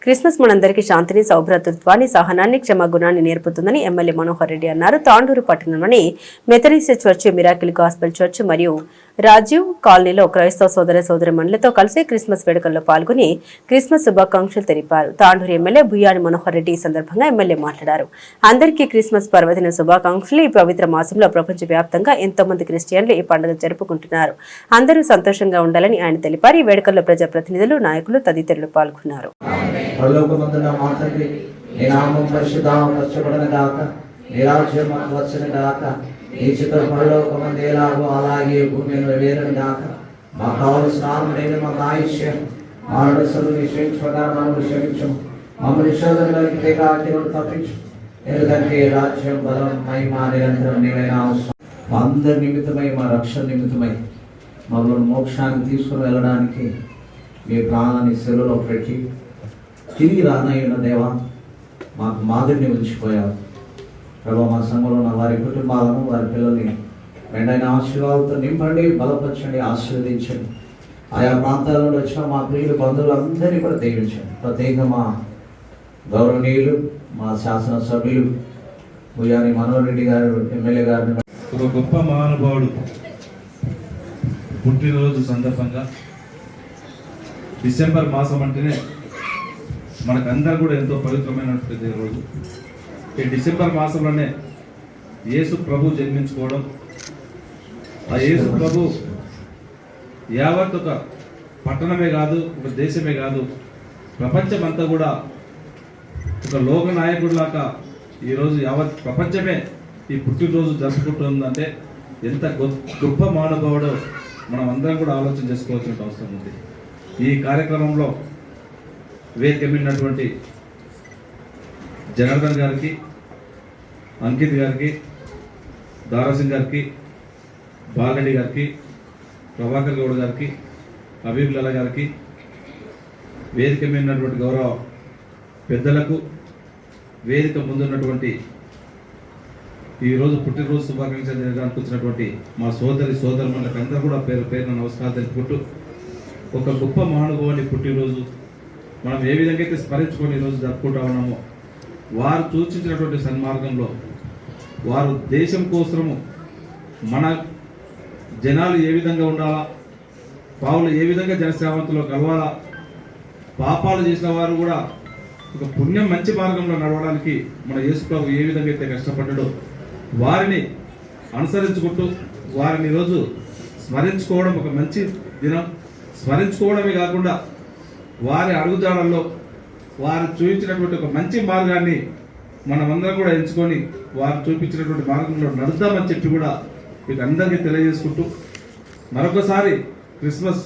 Christmas మనందరికీ శాంతిని, సౌభ్రాతృత్వాన్ని, సహనాన్ని, క్షమాగుణాన్ని నేర్పుతుందని ఎమ్మెల్యే మనోహర్ రెడ్డి అన్నారు. తాండూరు పట్టణంలోని Methodist church, miracle gospel church మరియు రాజీవ్ కాలనీలో క్రైస్తవ సోదరమణులతో కలిసి క్రిస్మస్ వేడుకల్లో పాల్గొని క్రిస్మస్ శుభాకాంక్షలు తెలిపారు. తాండూరు ఎమ్మెల్యే భుయాని మనోహర్ రెడ్డి ఈ సందర్భంగా ఎమ్మెల్యే మాట్లాడారు. అందరికీ క్రిస్మస్ పర్వదిన శుభాకాంక్షలు. ఈ పవిత్ర మాసంలో ప్రపంచ వ్యాప్తంగా ఎంతో మంది క్రిస్టియన్లు ఈ పండుగ జరుపుకుంటున్నారు. అందరూ సంతోషంగా ఉండాలని ఆయన తెలిపారు. ఈ వేడుకల్లో ప్రజాప్రతినిధులు, నాయకులు తదితరులు పాల్గొన్నారు. పరలోకమందున మా తండ్రి, నీ నామం పరిశుద్ధపరచబడును గాక, నీ రాజ్యం మాకు వచ్చును గాక, నీ చిత్తం పరలోకమందు ఎలాగో అలాగే భూమి మీద నెరవేరును గాక. మాకు కావలసిన ఆహారం మాకు ఆయుష్యం, మా నడుసలు నిశ్చయించుకోవడానికి క్షమించము, మమ్మల్ని శోధనలోకి తప్పించు. ఎందుకంటే రాజ్యం, బలం, మహిమ నిరంతరం నీవైన అవసరం. మా అందరి నిమిత్తమై, మా రక్షణ నిమిత్తమై మమ్మల్ని మోక్షానికి తీసుకుని వెళ్ళడానికి మీ ప్రాణాన్ని సెలవులో పెట్టి తిరిగి రానయ్యున్న దేవా, మాకు మాదిరిని ఉంచిపోయావు ప్రభావ. మా సంఘంలో ఉన్న వారి కుటుంబాలను, వారి పిల్లల్ని మెండైన ఆశీర్వాదాలతో నింపండి, బలపరచండి, ఆశీర్వదించండి. ఆయా ప్రాంతాల నుండి వచ్చిన మా ప్రియులు, బంధువులందరినీ కూడా దీవించండి. ప్రత్యేకంగా మా గౌరవనీయులు, మా శాసనసభ్యులు భుయాని మనోహర్ రెడ్డి గారు, ఎమ్మెల్యే గారిని, ఒక గొప్ప మహానుభావుడు పుట్టినరోజు సందర్భంగా డిసెంబర్ మాసం అంటేనే మనకందరూ కూడా ఎంతో పవిత్రమైనటువంటి రోజు. ఈ డిసెంబర్ మాసంలోనే యేసు ప్రభు జన్మించుకోవడం, ఆ యేసు ప్రభు యావత్ ఒక పట్టణమే కాదు, ఒక దేశమే కాదు, ప్రపంచమంతా కూడా ఒక లోక నాయకుడిలాగా ఈరోజు యావత్ ప్రపంచమే ఈ పుట్టినరోజు జరుపుకుంటుందంటే ఎంత గొప్ప మహానుభావుడో మనం అందరం కూడా ఆలోచన చేసుకోవాల్సిన అవసరం ఉంది. ఈ కార్యక్రమంలో వేదిక మీదటువంటి జనార్దన్ గారికి, అంకిత్ గారికి, దారాసింగ్ గారికి, బాలరెడ్డి గారికి, ప్రభాకర్ గౌడ్ గారికి, హబీబ్ లాలా గారికి, వేదిక మీదటువంటి గౌరవ పెద్దలకు, వేదిక ముందున్నటువంటి ఈరోజు పుట్టినరోజు శుభాకాంక్షలు జరగడానికి వచ్చినటువంటి మా సోదరులకు అందరూ కూడా పేరు పేరున నమస్కారం తెలుపుకుంటూ, ఒక గొప్ప మహానుభావుని పుట్టినరోజు మనం ఏ విధంగా అయితే స్మరించుకొని ఈరోజు జరుపుకుంటా ఉన్నామో, వారు సూచించినటువంటి సన్మార్గంలో వారు దేశం కోసము మన జనాలు ఏ విధంగా ఉండాలా, పావులు ఏ విధంగా జనసేవంతులో కలవాలా, పాపాలు చేసిన వారు కూడా ఒక పుణ్యం మంచి మార్గంలో నడవడానికి మన యేసు ప్రభు ఏ విధంగా అయితే కష్టపడ్డాడో వారిని అనుసరించుకుంటూ వారిని ఈరోజు స్మరించుకోవడం ఒక మంచి దినం. స్మరించుకోవడమే కాకుండా వారి అడుగుజాడల్లో వారు చూపించినటువంటి ఒక మంచి మార్గాన్ని మనమందరం కూడా ఎంచుకొని వారు చూపించినటువంటి మార్గంలో నడుద్దామని చెప్పి కూడా మీకు అందరికీ తెలియజేసుకుంటూ మరొకసారి క్రిస్మస్